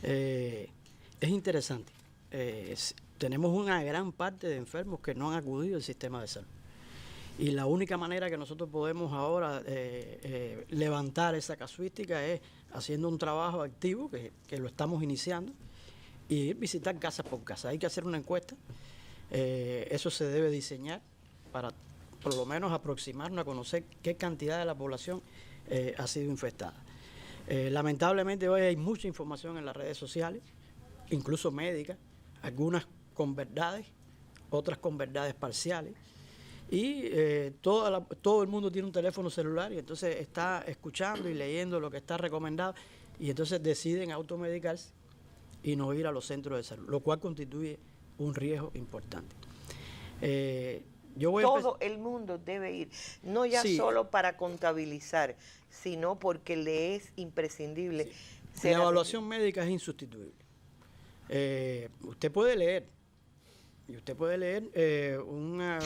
Eh, es interesante. Tenemos una gran parte de enfermos que no han acudido al sistema de salud. Y la única manera que nosotros podemos ahora levantar esa casuística es haciendo un trabajo activo, que lo estamos iniciando, y ir visitar casa por casa. Hay que hacer una encuesta. Eso se debe diseñar para por lo menos aproximarnos a conocer qué cantidad de la población ha sido infectada. Lamentablemente hoy hay mucha información en las redes sociales, incluso médicas, algunas con verdades, otras con verdades parciales, y todo el mundo tiene un teléfono celular y entonces está escuchando y leyendo lo que está recomendado y entonces deciden automedicarse y no ir a los centros de salud, lo cual constituye un riesgo importante. Todo el mundo debe ir, no ya solo para contabilizar, sino porque le es imprescindible. La evaluación médica es insustituible. Usted puede leer, y usted puede leer una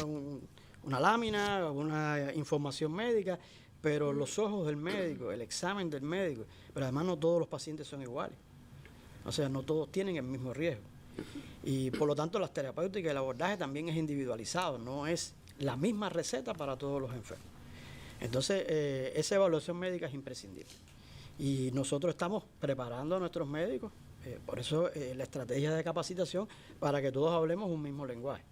lámina, una información médica, pero los ojos del médico, el examen del médico, pero además no todos los pacientes son iguales. O sea, no todos tienen el mismo riesgo. Y por lo tanto las terapéuticas y el abordaje también es individualizado, no es la misma receta para todos los enfermos. Entonces, esa evaluación médica es imprescindible. Y nosotros estamos preparando a nuestros médicos, por eso la estrategia de capacitación, para que todos hablemos un mismo lenguaje.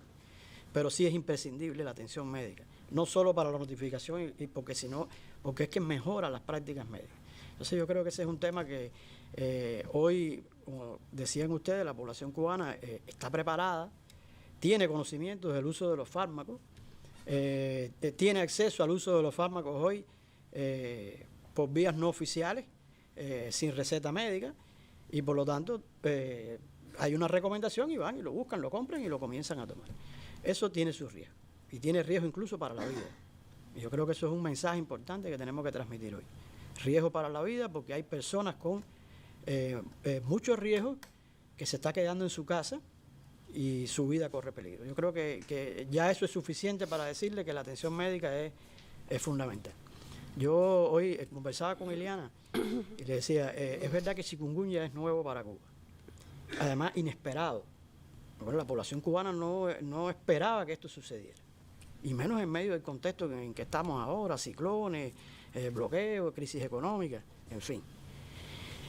Pero sí es imprescindible la atención médica, no solo para la notificación, porque es que mejora las prácticas médicas. Entonces yo creo que ese es un tema que hoy, como decían ustedes, la población cubana está preparada, tiene conocimiento del uso de los fármacos, tiene acceso al uso de los fármacos hoy por vías no oficiales, sin receta médica, y por lo tanto hay una recomendación y van y lo buscan, lo compran y lo comienzan a tomar. Eso tiene su riesgo, y tiene riesgo incluso para la vida. Y yo creo que eso es un mensaje importante que tenemos que transmitir hoy. Riesgo para la vida porque hay personas con muchos riesgos que se está quedando en su casa y su vida corre peligro. Yo creo que ya eso es suficiente para decirle que la atención médica es fundamental. Yo hoy conversaba con Ileana y le decía, es verdad que chikungunya es nuevo para Cuba, además inesperado. Bueno, la población cubana no esperaba que esto sucediera, y menos en medio del contexto en que estamos ahora, ciclones, bloqueo, crisis económica, en fin.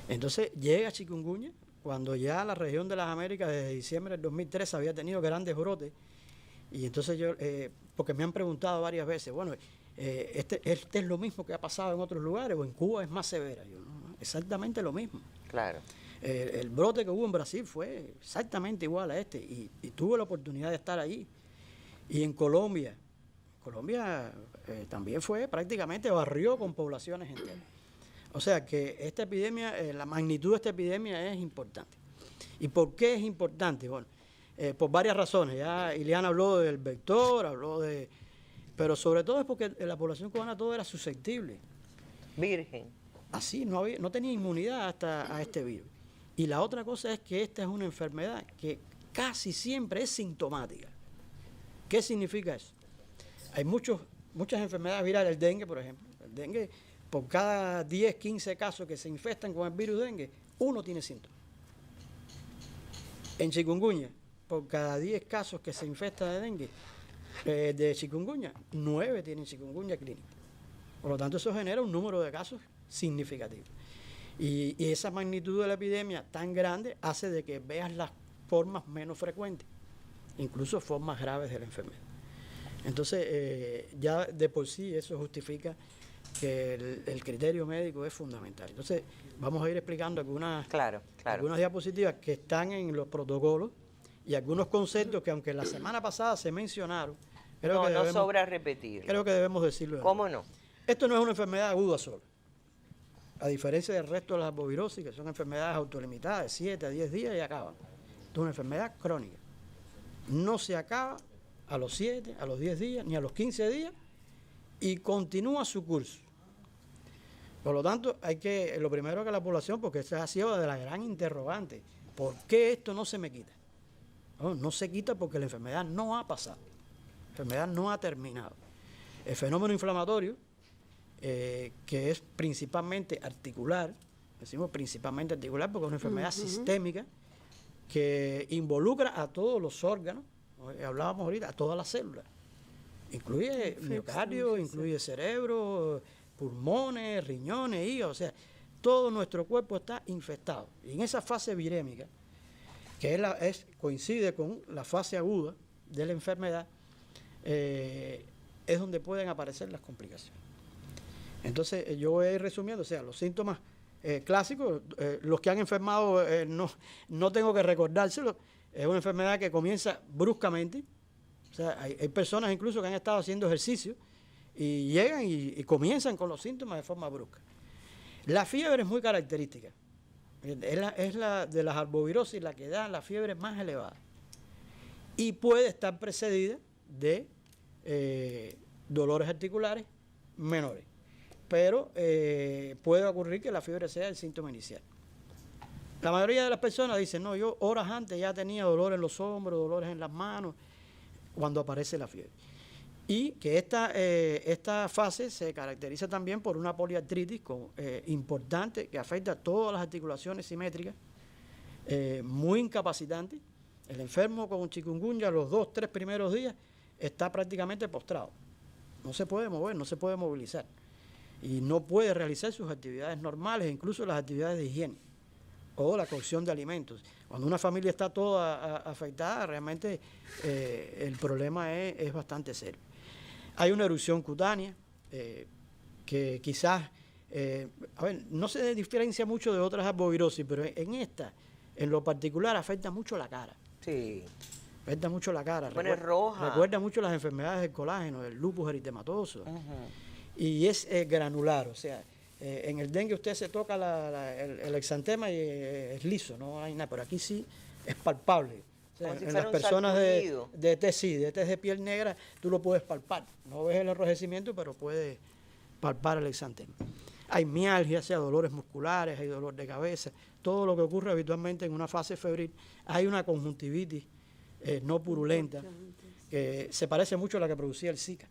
Entonces llega chikungunya cuando ya la región de las Américas desde diciembre del 2003 había tenido grandes brotes, y entonces yo, porque me han preguntado varias veces, bueno, este es lo mismo que ha pasado en otros lugares o en Cuba es más severa. Yo, no, exactamente lo mismo. Claro. El brote que hubo en Brasil fue exactamente igual a este, y tuve la oportunidad de estar allí. Y en Colombia también fue, prácticamente barrió con poblaciones enteras. O sea que esta epidemia, la magnitud de esta epidemia es importante. ¿Y por qué es importante? Bueno, por varias razones. Ya Ileana habló del vector, pero sobre todo es porque la población cubana todo era susceptible. Virgen. Así, no tenía inmunidad hasta a este virus. Y la otra cosa es que esta es una enfermedad que casi siempre es sintomática. ¿Qué significa eso? Hay muchas enfermedades virales, el dengue, por ejemplo. El dengue, por cada 10, 15 casos que se infestan con el virus dengue, uno tiene síntomas. En chikungunya, por cada 10 casos que se infestan de dengue, de chikungunya, 9 tienen chikungunya clínica. Por lo tanto, eso genera un número de casos significativo. Y esa magnitud de la epidemia tan grande hace de que veas las formas menos frecuentes, incluso formas graves de la enfermedad. Entonces, ya de por sí eso justifica que el criterio médico es fundamental. Entonces, vamos a ir explicando algunas diapositivas que están en los protocolos y algunos conceptos que, aunque la semana pasada se mencionaron, no sobra repetir. Creo que debemos decirlo. ¿Cómo no? Esto no es una enfermedad aguda sola. A diferencia del resto de las arbovirosis, que son enfermedades autolimitadas de 7 a 10 días y acaban. Esto es una enfermedad crónica. No se acaba a los 7, a los 10 días, ni a los 15 días, y continúa su curso. Por lo tanto, lo primero que la población, porque esa ha sido de la gran interrogante, ¿por qué esto no se me quita? No se quita porque la enfermedad no ha pasado, la enfermedad no ha terminado. El fenómeno inflamatorio, que es principalmente articular, decimos principalmente articular porque es una enfermedad sistémica que involucra a todos los órganos, hablábamos ahorita, a todas las células. Incluye miocardio, incluye cerebro, pulmones, riñones, hígado, o sea, todo nuestro cuerpo está infectado. Y en esa fase virémica, que coincide con la fase aguda de la enfermedad, es donde pueden aparecer las complicaciones. Entonces, yo voy a ir resumiendo, o sea, los síntomas clásicos, los que han enfermado, no tengo que recordárselos, es una enfermedad que comienza bruscamente. O sea, hay personas incluso que han estado haciendo ejercicio y llegan y comienzan con los síntomas de forma brusca. La fiebre es muy característica. Es la de las arbovirosis la que da la fiebre más elevada. Y puede estar precedida de dolores articulares menores. Pero puede ocurrir que la fiebre sea el síntoma inicial. La mayoría de las personas dicen, no, yo horas antes ya tenía dolor en los hombros, dolores en las manos, cuando aparece la fiebre. Y que esta fase se caracteriza también por una poliartritis importante que afecta a todas las articulaciones simétricas, muy incapacitante. El enfermo con chikungunya los 2-3 primeros días está prácticamente postrado. No se puede mover, no se puede movilizar. Y no puede realizar sus actividades normales, incluso las actividades de higiene o la cocción de alimentos. Cuando una familia está toda afectada, realmente el problema es bastante serio. Hay una erupción cutánea que quizás, no se diferencia mucho de otras arbovirosis, pero en lo particular, afecta mucho la cara. Sí. Afecta mucho la cara. Pone roja. Recuerda mucho las enfermedades del colágeno, del lupus eritematoso. Y es granular, o sea, en el dengue usted se toca el exantema y es liso, no hay nada, pero aquí sí es palpable. O sea, en las personas de tez de piel negra, tú lo puedes palpar. No ves el enrojecimiento, pero puedes palpar el exantema. Hay mialgia, sea dolores musculares, hay dolor de cabeza, todo lo que ocurre habitualmente en una fase febril. Hay una conjuntivitis no purulenta, que se parece mucho a la que producía el Zika.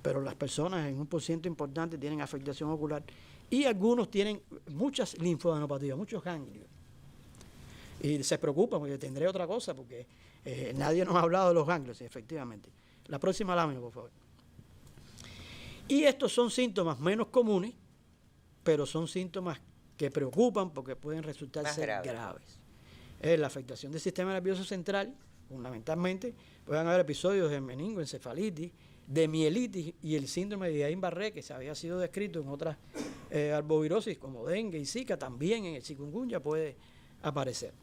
Pero las personas en un porcentaje importante tienen afectación ocular y algunos tienen muchas linfadenopatías, muchos ganglios. Y se preocupan porque tendré otra cosa, porque nadie nos ha hablado de los ganglios, efectivamente. La próxima lámina, por favor. Y estos son síntomas menos comunes, pero son síntomas que preocupan porque pueden resultar ser graves. La afectación del sistema nervioso central, fundamentalmente, pueden haber episodios de meningoencefalitis, de mielitis y el síndrome de Guillain-Barré, que se había sido descrito en otras arbovirosis como dengue y Zika, también en el chikungunya puede aparecer.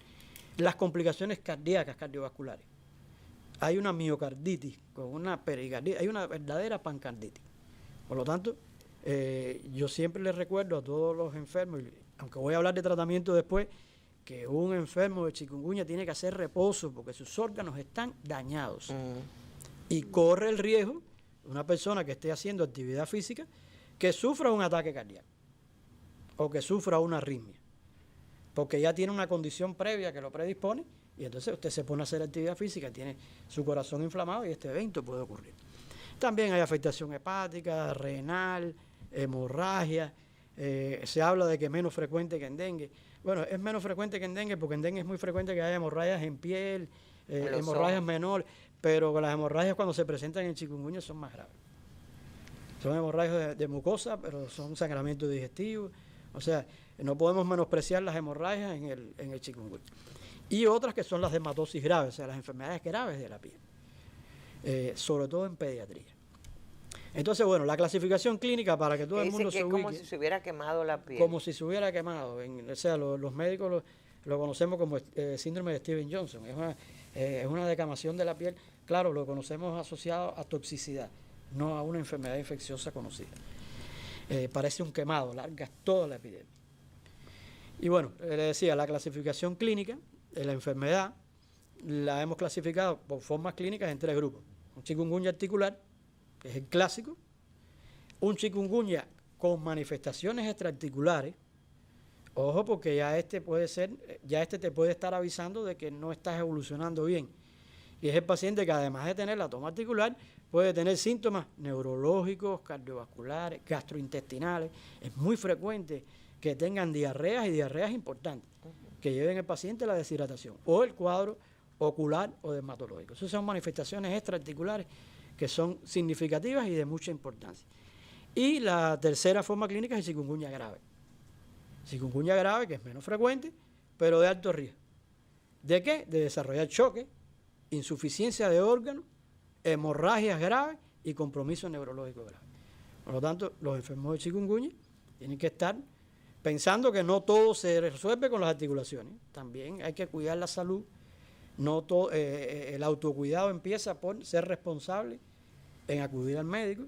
Las complicaciones cardíacas, cardiovasculares. Hay una miocarditis con una pericarditis, hay una verdadera pancarditis. Por lo tanto, yo siempre les recuerdo a todos los enfermos, aunque voy a hablar de tratamiento después, que un enfermo de chikungunya tiene que hacer reposo porque sus órganos están dañados. Y corre el riesgo, una persona que esté haciendo actividad física, que sufra un ataque cardíaco o que sufra una arritmia, porque ya tiene una condición previa que lo predispone y entonces usted se pone a hacer actividad física, tiene su corazón inflamado y este evento puede ocurrir. También hay afectación hepática, renal, hemorragia. Se habla de que es menos frecuente que en dengue. Bueno, es menos frecuente que en dengue porque en dengue es muy frecuente que haya hemorragias en piel, hemorragias menores, pero las hemorragias cuando se presentan en chikungunya son más graves. Son hemorragias de mucosa, pero son sangramientos digestivos. O sea, no podemos menospreciar las hemorragias en el chikungunya. Y otras que son las dermatosis graves, o sea, las enfermedades graves de la piel, sobre todo en pediatría. Entonces, bueno, la clasificación clínica para que todo el mundo se ubique. Como si se hubiera quemado la piel. Como si se hubiera quemado. O sea, los médicos lo conocemos como síndrome de Steven Johnson. Es una descamación de la piel. Claro, lo conocemos asociado a toxicidad, no a una enfermedad infecciosa conocida. Parece un quemado, larga toda la epidemia. Y bueno, le decía, la clasificación clínica de la enfermedad la hemos clasificado por formas clínicas en 3 grupos. Un chikungunya articular, que es el clásico, un chikungunya con manifestaciones extraarticulares. Ojo, porque ya este te puede estar avisando de que no estás evolucionando bien. Y es el paciente que además de tener la toma articular, puede tener síntomas neurológicos, cardiovasculares, gastrointestinales. Es muy frecuente que tengan diarreas y diarreas importantes, que lleven al paciente a la deshidratación o el cuadro ocular o dermatológico. Esas son manifestaciones extraarticulares que son significativas y de mucha importancia. Y la tercera forma clínica es el chikungunya grave. Chikungunya grave, que es menos frecuente, pero de alto riesgo. ¿De qué? De desarrollar choque, insuficiencia de órganos, hemorragias graves y compromiso neurológico grave. Por lo tanto, los enfermos de chikungunya tienen que estar pensando que no todo se resuelve con las articulaciones. También hay que cuidar la salud. No todo, el autocuidado empieza por ser responsable en acudir al médico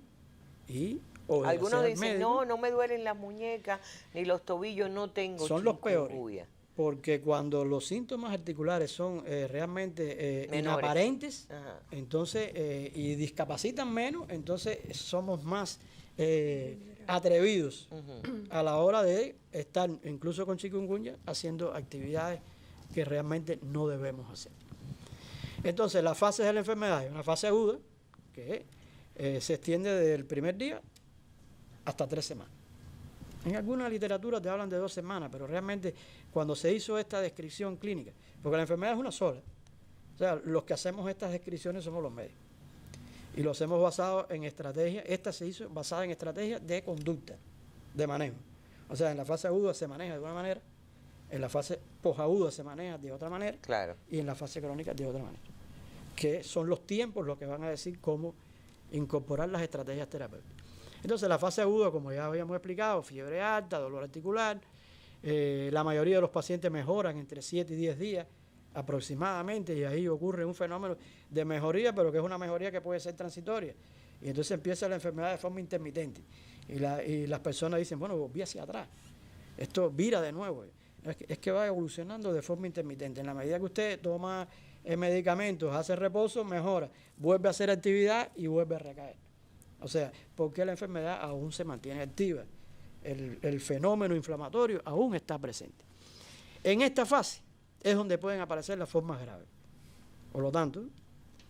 y algunos dicen, no me duelen las muñecas ni los tobillos, no tengo son los peores, porque cuando los síntomas articulares son realmente inaparentes, entonces y discapacitan menos, entonces somos más atrevidos a la hora de estar, incluso con chikungunya, haciendo actividades que realmente no debemos hacer. Entonces, las fases de la enfermedad es una fase aguda que se extiende desde el primer día hasta 3 semanas. En alguna literatura te hablan de 2 semanas, pero realmente cuando se hizo esta descripción clínica, porque la enfermedad es una sola, o sea, los que hacemos estas descripciones somos los médicos. Y lo hacemos basado en estrategias, esta se hizo basada en estrategias de conducta, de manejo. O sea, en la fase aguda se maneja de una manera, en la fase posaguda se maneja de otra manera, y en la fase crónica de otra manera. Que son los tiempos los que van a decir cómo incorporar las estrategias terapéuticas. Entonces, la fase aguda, como ya habíamos explicado, fiebre alta, dolor articular, la mayoría de los pacientes mejoran entre 7 y 10 días aproximadamente, y ahí ocurre un fenómeno de mejoría, pero que es una mejoría que puede ser transitoria. Y entonces empieza la enfermedad de forma intermitente. Y las personas dicen, bueno, volví hacia atrás. Esto vira de nuevo. Es que va evolucionando de forma intermitente. En la medida que usted toma medicamentos, hace reposo, mejora, vuelve a hacer actividad y vuelve a recaer. O sea, porque la enfermedad aún se mantiene activa. El fenómeno inflamatorio aún está presente. En esta fase es donde pueden aparecer las formas graves. Por lo tanto,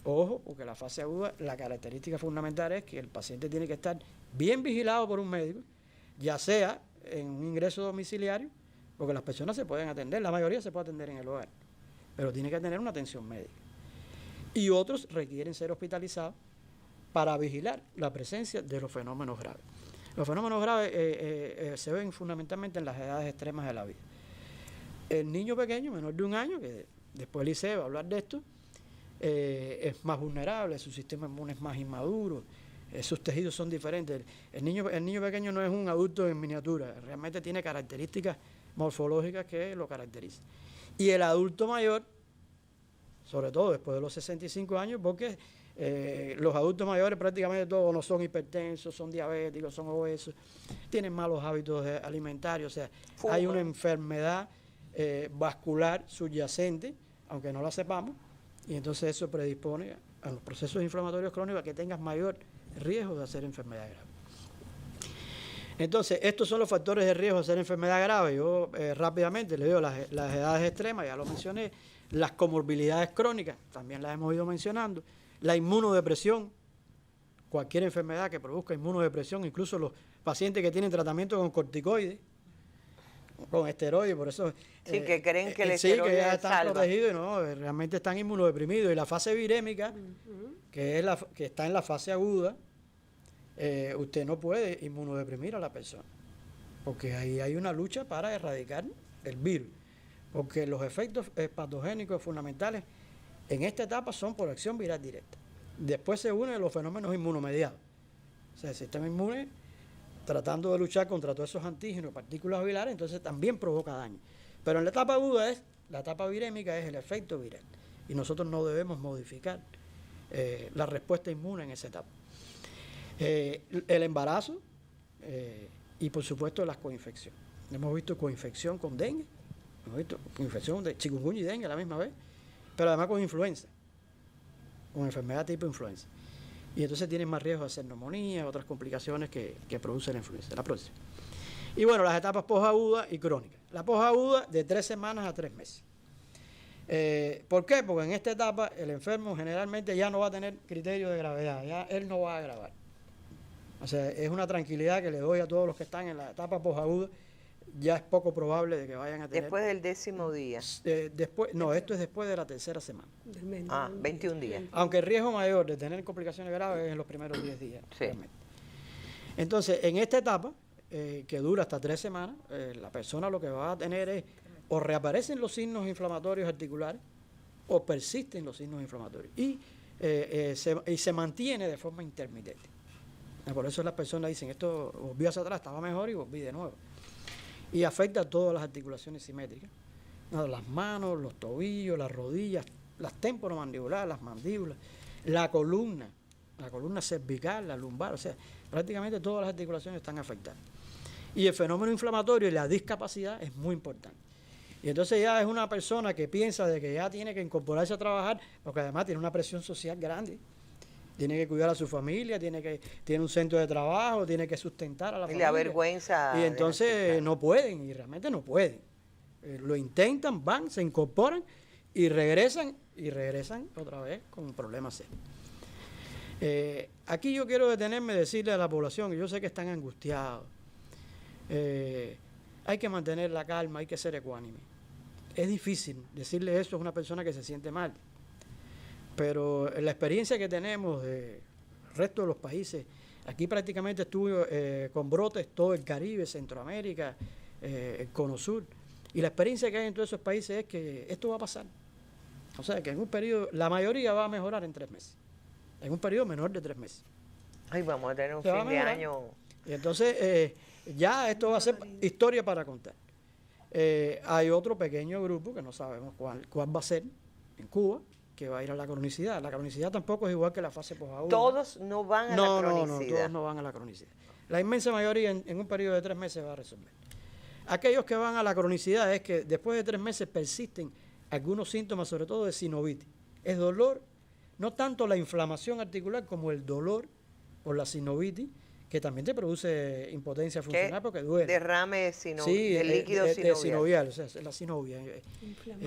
ojo, porque la fase aguda, la característica fundamental es que el paciente tiene que estar bien vigilado por un médico, ya sea en un ingreso domiciliario, porque las personas se pueden atender, la mayoría se puede atender en el hogar, pero tiene que tener una atención médica. Y otros requieren ser hospitalizados para vigilar la presencia de los fenómenos graves. Los fenómenos graves se ven fundamentalmente en las edades extremas de la vida. El niño pequeño, menor de 1 año, que después el ICE va a hablar de esto, es más vulnerable, su sistema inmune es más inmaduro, sus tejidos son diferentes. El niño pequeño no es un adulto en miniatura, realmente tiene características morfológicas que lo caracterizan. Y el adulto mayor, sobre todo después de los 65 años, porque los adultos mayores prácticamente todos no son hipertensos, son diabéticos, son obesos, tienen malos hábitos alimentarios, o sea, hay una enfermedad vascular subyacente, aunque no la sepamos, y entonces eso predispone a los procesos inflamatorios crónicos a que tengas mayor riesgo de hacer enfermedad grave. Entonces, estos son los factores de riesgo de hacer enfermedad grave. Yo rápidamente le digo las edades extremas, ya lo mencioné, las comorbilidades crónicas, también las hemos ido mencionando, la inmunodepresión, cualquier enfermedad que produzca inmunodepresión, incluso los pacientes que tienen tratamiento con corticoides, con esteroides, por eso que creen que el esteroide que ya están protegidos y no, realmente están inmunodeprimidos. Y la fase virémica, que está en la fase aguda, usted no puede inmunodeprimir a la persona, porque ahí hay una lucha para erradicar el virus, porque los efectos patogénicos fundamentales en esta etapa son por acción viral directa. Después se unen los fenómenos inmunomediados, o sea, el sistema inmune tratando de luchar contra todos esos antígenos, partículas virales, entonces también provoca daño. Pero en la etapa aguda, la etapa virémica es el efecto viral, y nosotros no debemos modificar la respuesta inmune en esa etapa. El embarazo y por supuesto las coinfecciones. Hemos visto coinfección con dengue, hemos visto coinfección de chikungunya y dengue a la misma vez, pero además con influenza, con enfermedad tipo influenza. Y entonces tienen más riesgo de hacer neumonía, otras complicaciones que produce la influenza. La próxima. Y bueno, las etapas posagudas y crónicas. La posaguda de 3 semanas a 3 meses. ¿Por qué? Porque en esta etapa el enfermo generalmente ya no va a tener criterio de gravedad, ya él no va a agravar. O sea, es una tranquilidad que le doy a todos los que están en la etapa posaguda, ya es poco probable de que vayan a tener. Después del 10º día. Esto es después de la tercera semana. 21 días. Aunque el riesgo mayor de tener complicaciones graves es en los primeros 10 días. Sí. Realmente. Entonces, en esta etapa, que dura hasta 3 semanas, la persona lo que va a tener es o reaparecen los signos inflamatorios articulares o persisten los signos inflamatorios y se mantiene de forma intermitente. Por eso las personas dicen, esto volvió hacia atrás, estaba mejor y volví de nuevo. Y afecta a todas las articulaciones simétricas, las manos, los tobillos, las rodillas, las temporomandibulares, las mandíbulas, la columna cervical, la lumbar, o sea, prácticamente todas las articulaciones están afectadas. Y el fenómeno inflamatorio y la discapacidad es muy importante. Y entonces ya es una persona que piensa de que ya tiene que incorporarse a trabajar, porque además tiene una presión social grande. Tiene que cuidar a su familia, tiene un centro de trabajo, tiene que sustentar a la familia. Y la vergüenza. Y entonces no pueden, y realmente no pueden. Lo intentan, van, se incorporan y regresan otra vez con problemas serios. Aquí yo quiero detenerme y decirle a la población, que yo sé que están angustiados, hay que mantener la calma, hay que ser ecuánime. Es difícil decirle eso a una persona que se siente mal. Pero la experiencia que tenemos del resto de los países, aquí prácticamente estuvo con brotes todo el Caribe, Centroamérica, el Cono Sur, y la experiencia que hay en todos esos países es que esto va a pasar. O sea, que en un periodo, la mayoría va a mejorar en 3 meses, en un periodo menor de 3 meses. Ay, vamos a tener un fin de año. Y entonces, ya esto va a ser historia para contar. Hay otro pequeño grupo que no sabemos cuál va a ser en Cuba, que va a ir a la cronicidad. La cronicidad tampoco es igual que la fase posaguda. Todos no van a la cronicidad. No, todos no van a la cronicidad. La inmensa mayoría en un periodo de 3 meses va a resolver. Aquellos que van a la cronicidad es que después de 3 meses persisten algunos síntomas, sobre todo de sinovitis. Es dolor, no tanto la inflamación articular como el dolor por la sinovitis, que también te produce impotencia funcional porque duele. Derrame de líquido sinovial, o sea, la sinovia,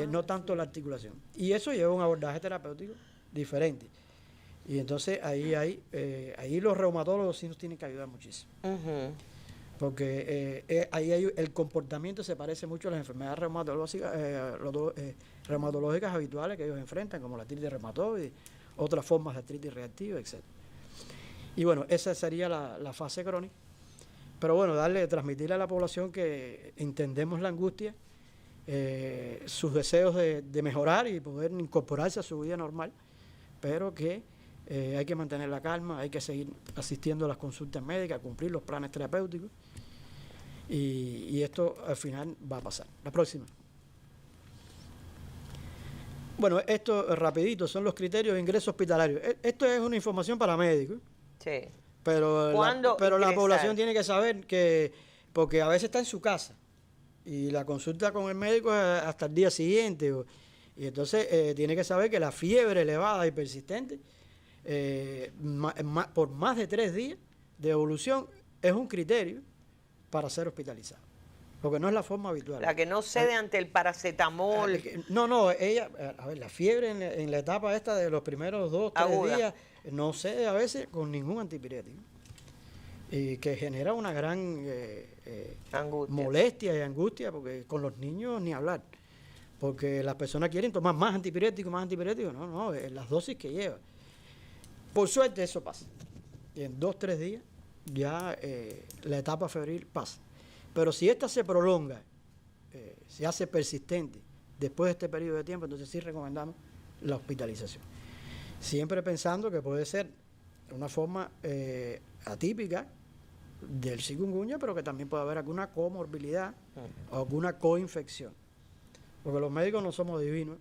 no tanto la articulación. Y eso lleva a un abordaje terapéutico diferente. Y entonces ahí los reumatólogos sí nos tienen que ayudar muchísimo. Porque ahí el comportamiento se parece mucho a las enfermedades reumatológicas habituales que ellos enfrentan, como la artritis reumatoide, otras formas de artritis reactiva, etc. Y bueno, esa sería la fase crónica. Pero bueno, transmitirle a la población que entendemos la angustia, sus deseos de mejorar y poder incorporarse a su vida normal, pero que hay que mantener la calma, hay que seguir asistiendo a las consultas médicas, cumplir los planes terapéuticos, y esto al final va a pasar. La próxima. Bueno, esto rapidito, son los criterios de ingreso hospitalario. Esto es una información para médicos. Sí. Pero la población tiene que saber que, porque a veces está en su casa y la consulta con el médico es hasta el día siguiente, y entonces tiene que saber que la fiebre elevada y persistente por más de 3 días de evolución es un criterio para ser hospitalizado, porque no es la forma habitual. La que no cede ante el paracetamol. La fiebre en la etapa esta de los primeros 2-3 días no cede a veces con ningún antipirético, y que genera una gran molestia y angustia, porque con los niños ni hablar, porque las personas quieren tomar más antipirético, no, las dosis que lleva. Por suerte eso pasa, y en 2-3 días ya la etapa febril pasa. Pero si esta se prolonga, se hace persistente después de este periodo de tiempo, entonces sí recomendamos la hospitalización. Siempre pensando que puede ser una forma atípica del chikungunya, pero que también puede haber alguna comorbilidad o alguna coinfección. Porque los médicos no somos divinos.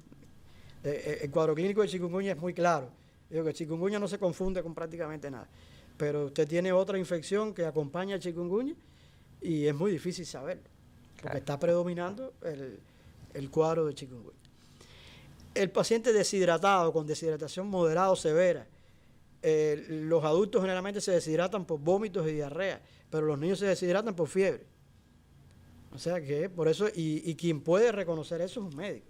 El cuadro clínico del chikungunya es muy claro. Digo que el chikungunya no se confunde con prácticamente nada. Pero usted tiene otra infección que acompaña al chikungunya y es muy difícil saberlo, porque está predominando el cuadro de chikungunya. El paciente deshidratado, con deshidratación moderada o severa, los adultos generalmente se deshidratan por vómitos y diarrea, pero los niños se deshidratan por fiebre. O sea que por eso, y quien puede reconocer eso es un médico.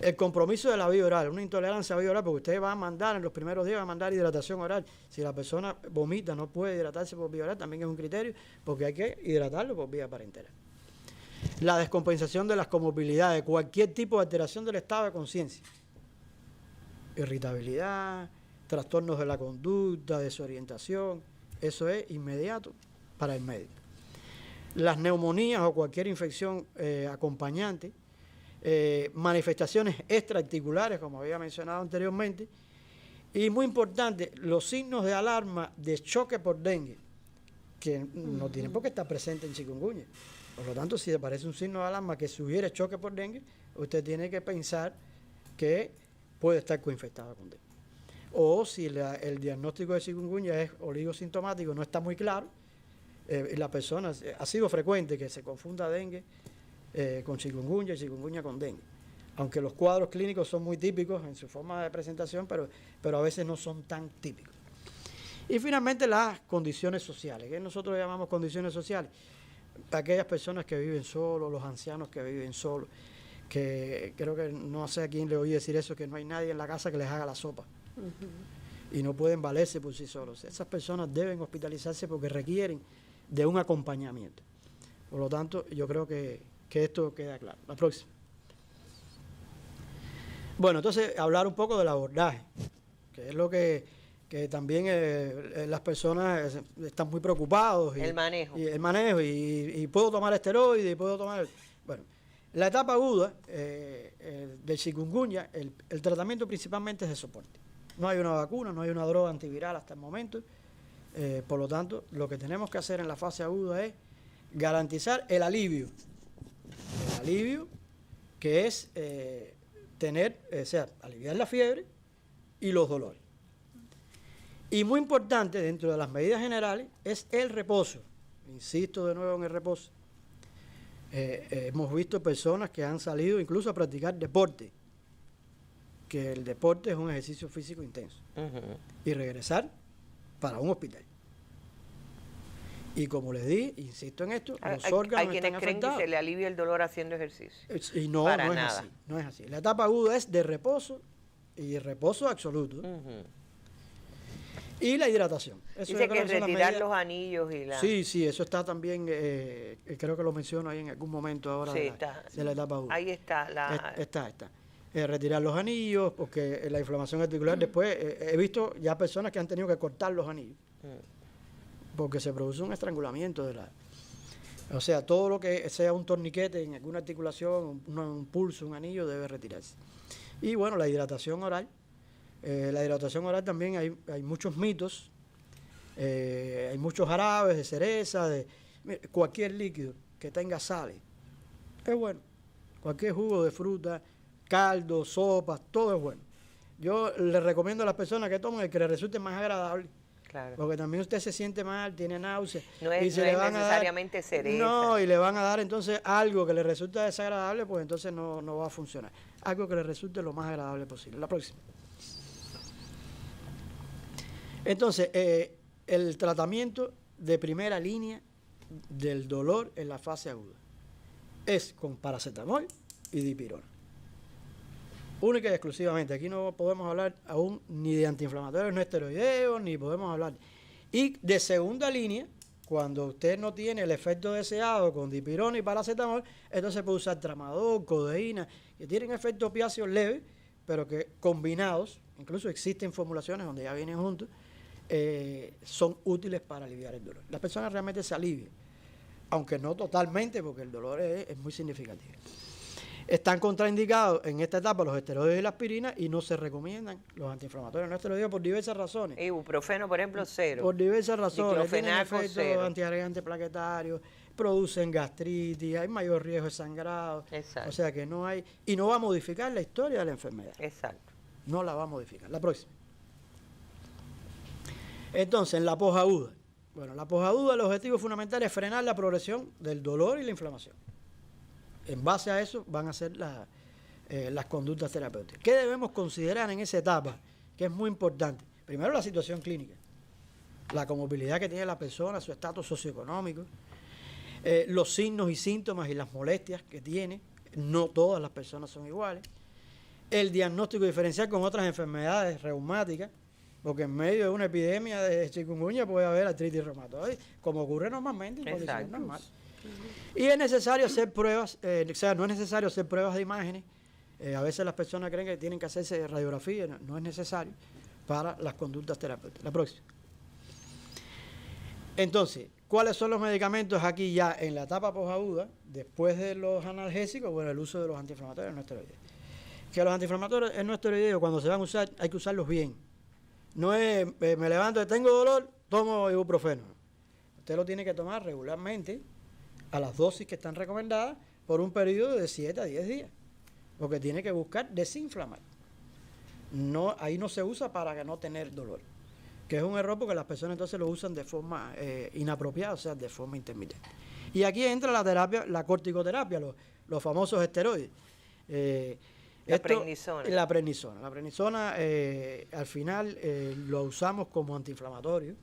El compromiso de la vía oral, una intolerancia a la vía oral, porque usted va a mandar, en los primeros días va a mandar hidratación oral. Si la persona vomita, no puede hidratarse por vía oral, también es un criterio, porque hay que hidratarlo por vía parenteral. La descompensación de las comorbilidades, cualquier tipo de alteración del estado de conciencia. Irritabilidad, trastornos de la conducta, desorientación, eso es inmediato para el médico. Las neumonías o cualquier infección acompañante, manifestaciones extraarticulares, como había mencionado anteriormente, y muy importante, los signos de alarma de choque por dengue, que no tienen por qué estar presentes en chikungunya. Por lo tanto, si aparece un signo de alarma que sugiere choque por dengue, usted tiene que pensar que puede estar coinfectado con dengue. O si el diagnóstico de chikungunya es oligosintomático, no está muy claro, la persona, ha sido frecuente que se confunda dengue con chikungunya y chikungunya con dengue. Aunque los cuadros clínicos son muy típicos en su forma de presentación, pero a veces no son tan típicos. Y finalmente las condiciones sociales, que nosotros llamamos condiciones sociales. Aquellas personas que viven solos, los ancianos que viven solos, que creo que no sé a quién le oí decir eso, que no hay nadie en la casa que les haga la sopa. Y no pueden valerse por sí solos. Esas personas deben hospitalizarse porque requieren de un acompañamiento. Por lo tanto, yo creo que esto queda claro. La próxima. Bueno, entonces hablar un poco del abordaje, que es lo que también las personas están muy preocupados. El manejo. Y el manejo, y puedo tomar esteroides, y puedo tomar... Bueno, la etapa aguda del chikungunya, el tratamiento principalmente es de soporte. No hay una vacuna, no hay una droga antiviral hasta el momento. Por lo tanto, lo que tenemos que hacer en la fase aguda es garantizar el alivio. El alivio que es aliviar la fiebre y los dolores. Y muy importante, dentro de las medidas generales, es el reposo. Insisto de nuevo en el reposo. Hemos visto personas que han salido incluso a practicar deporte, que el deporte es un ejercicio físico intenso, y regresar para un hospital. Y como les di, insisto en esto, los órganos hay quienes están creen afectados. que se le alivia el dolor haciendo ejercicio. Y no es así, no es así. La etapa aguda es de reposo y reposo absoluto. Y la hidratación. Eso dice que retirar los anillos y la... Sí, eso está también, creo que lo menciono ahí en algún momento ahora de la etapa aguda. Ahí está. Está. Retirar los anillos, porque la inflamación articular después, he visto ya personas que han tenido que cortar los anillos, porque se produce un estrangulamiento de la... O sea, todo lo que sea un torniquete en alguna articulación, un pulso, un anillo, debe retirarse. Y bueno, la hidratación oral. La hidratación oral también hay muchos mitos, hay muchos jarabes de cereza, cualquier líquido que tenga sales, es bueno. Cualquier jugo de fruta, caldo, sopas, todo es bueno. Yo le recomiendo a las personas que tomen el que les resulte más agradable. Claro. Porque también usted se siente mal, tiene náuseas. No es necesariamente cereza. No, y le van a dar entonces algo que le resulta desagradable, pues entonces no va a funcionar. Algo que le resulte lo más agradable posible. La próxima. Entonces, el tratamiento de primera línea del dolor en la fase aguda es con paracetamol y dipirona. Única y exclusivamente. Aquí no podemos hablar aún ni de antiinflamatorios no esteroideos, ni podemos hablar. Y de segunda línea, cuando usted no tiene el efecto deseado con dipirona y paracetamol, entonces puede usar tramadol, codeína, que tienen efectos opiáceos leves, pero que combinados, incluso existen formulaciones donde ya vienen juntos, son útiles para aliviar el dolor. Las personas realmente se alivian, aunque no totalmente, porque el dolor es muy significativo. Están contraindicados en esta etapa los esteroides y la aspirina y no se recomiendan los antiinflamatorios no esteroideos por diversas razones. Ibuprofeno, por ejemplo, cero. Por diversas razones. Tienen Diclofenaco, efectos cero. antiagregantes plaquetarios, producen gastritis, hay mayor riesgo de sangrado. Exacto. O sea que no hay... Y no va a modificar la historia de la enfermedad. Exacto. No la va a modificar. La próxima. Entonces, en la posaguda. Bueno, la posaguda, el objetivo fundamental es frenar la progresión del dolor y la inflamación. En base a eso van a ser las conductas terapéuticas. ¿Qué debemos considerar en esa etapa? Que es muy importante. Primero, la situación clínica, la comorbilidad que tiene la persona, su estatus socioeconómico, los signos y síntomas y las molestias que tiene. No todas las personas son iguales. el diagnóstico diferencial con otras enfermedades reumáticas, porque en medio de una epidemia de chikungunya puede haber artritis reumatoide, como ocurre normalmente en condiciones normales. Y es necesario hacer pruebas, o sea, no es necesario hacer pruebas de imágenes. A veces las personas creen que tienen que hacerse radiografía, no es necesario para las conductas terapéuticas. La próxima. Entonces, ¿cuáles son los medicamentos aquí ya en la etapa posaguda, después de los analgésicos? Bueno, el uso de los antiinflamatorios no esteroideos. Que los antiinflamatorios no esteroideos, cuando se van a usar, hay que usarlos bien. No es, me levanto, tengo dolor, tomo ibuprofeno. Usted lo tiene que tomar regularmente a las dosis que están recomendadas por un periodo de 7 a 10 días. Porque tiene que buscar desinflamar. No, ahí no se usa para no tener dolor. Que es un error porque las personas entonces lo usan de forma inapropiada, o sea, de forma intermitente. Y aquí entra la terapia, la corticoterapia, los famosos esteroides. La prednisona. La prednisona. La prednisona, al final, lo usamos como antiinflamatorio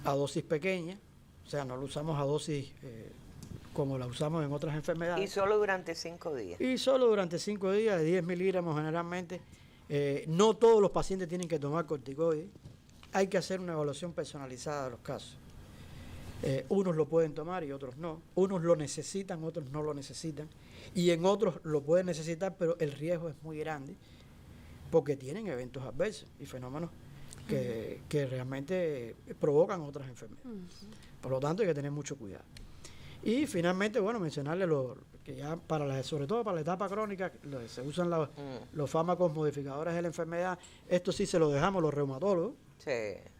a dosis pequeñas, o sea, no lo usamos a dosis como la usamos en otras enfermedades. Y solo durante 5 días. Y solo durante 5 días, de 10 miligramos generalmente. No todos los pacientes tienen que tomar corticoides. Hay que hacer una evaluación personalizada de los casos. Unos lo pueden tomar y otros no. Unos lo necesitan, otros no lo necesitan. Y en otros lo pueden necesitar, pero el riesgo es muy grande porque tienen eventos adversos y fenómenos que realmente provocan otras enfermedades. Por lo tanto, hay que tener mucho cuidado. Y finalmente, bueno, mencionarle que ya sobre todo para la etapa crónica se usan los fármacos modificadores de la enfermedad. Esto sí se lo dejamos los reumatólogos. Sí.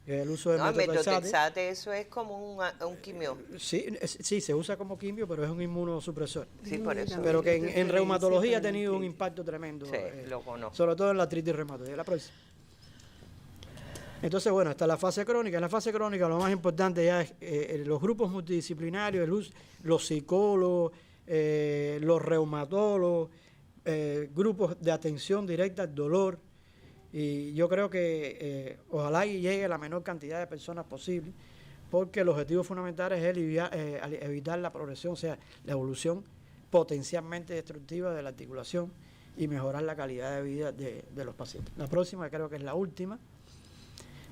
El uso de metotrexate, eso es como un quimio. Sí, se usa como quimio, pero es un inmunosupresor. Sí, por eso. Pero que en reumatología ha tenido un impacto tremendo. Sí, lo conozco. Sobre todo en la artritis reumatoide. La próxima. Entonces, bueno, está la fase crónica. En la fase crónica lo más importante ya es los grupos multidisciplinarios, los psicólogos, los reumatólogos, grupos de atención directa al dolor. Y yo creo que ojalá y llegue a la menor cantidad de personas posible, porque el objetivo fundamental es evitar la progresión, o sea, la evolución potencialmente destructiva de la articulación y mejorar la calidad de vida de los pacientes. La próxima creo que es la última.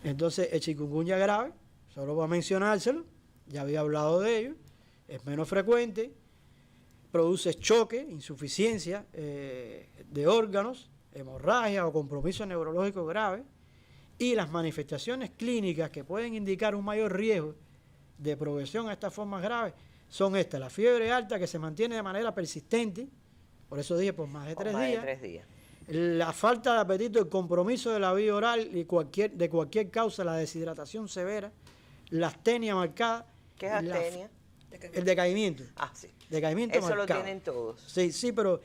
Entonces, el chikungunya grave, solo para mencionárselo, ya había hablado de ello, es menos frecuente, produce choque, insuficiencia de órganos, hemorragia o compromiso neurológico grave, y las manifestaciones clínicas que pueden indicar un mayor riesgo de progresión a estas formas graves son estas: la fiebre alta que se mantiene de manera persistente, por eso dije por más de 3 días. La falta de apetito, el compromiso de la vía oral y de cualquier causa, la deshidratación severa, la astenia marcada. ¿Qué es astenia? El decaimiento. Sí. Decaimiento eso marcado. Lo tienen todos. Sí, pero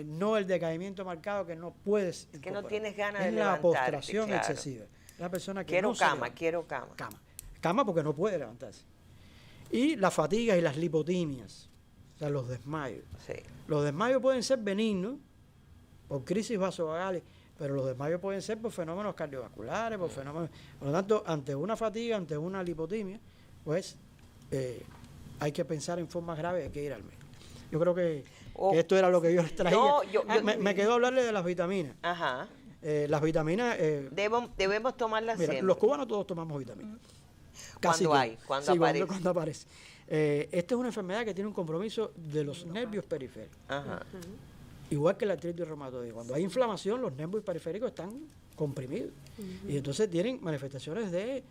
no el decaimiento marcado que no puedes incorporar. Que no tienes ganas de levantarte. Es la postración excesiva. La persona que quiero cama. Cama porque no puede levantarse. Y las fatigas y las lipotimias, o sea, los desmayos. Sí. Los desmayos pueden ser benignos, por crisis vasovagales, pero los desmayos pueden ser por fenómenos cardiovasculares, por lo tanto, ante una fatiga, ante una lipotimia, pues hay que pensar en formas graves, hay que ir al médico. Yo creo que esto era lo que yo les traía. Me quedó hablarle de las vitaminas. Ajá. Las vitaminas... debemos tomarlas siempre. Los cubanos todos tomamos vitaminas. Cuando aparece. Esta es una enfermedad que tiene un compromiso de los nervios periféricos. Ajá. Igual que la artritis reumatoide. Cuando hay inflamación, los nervios periféricos están comprimidos. Y entonces tienen manifestaciones de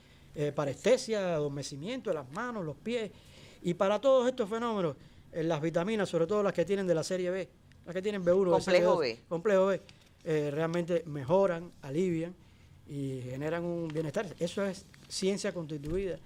parestesia, adormecimiento de las manos, los pies. Y para todos estos fenómenos, las vitaminas, sobre todo las que tienen de la serie B, las que tienen B1, complejo B, realmente mejoran, alivian y generan un bienestar. Eso es ciencia constituida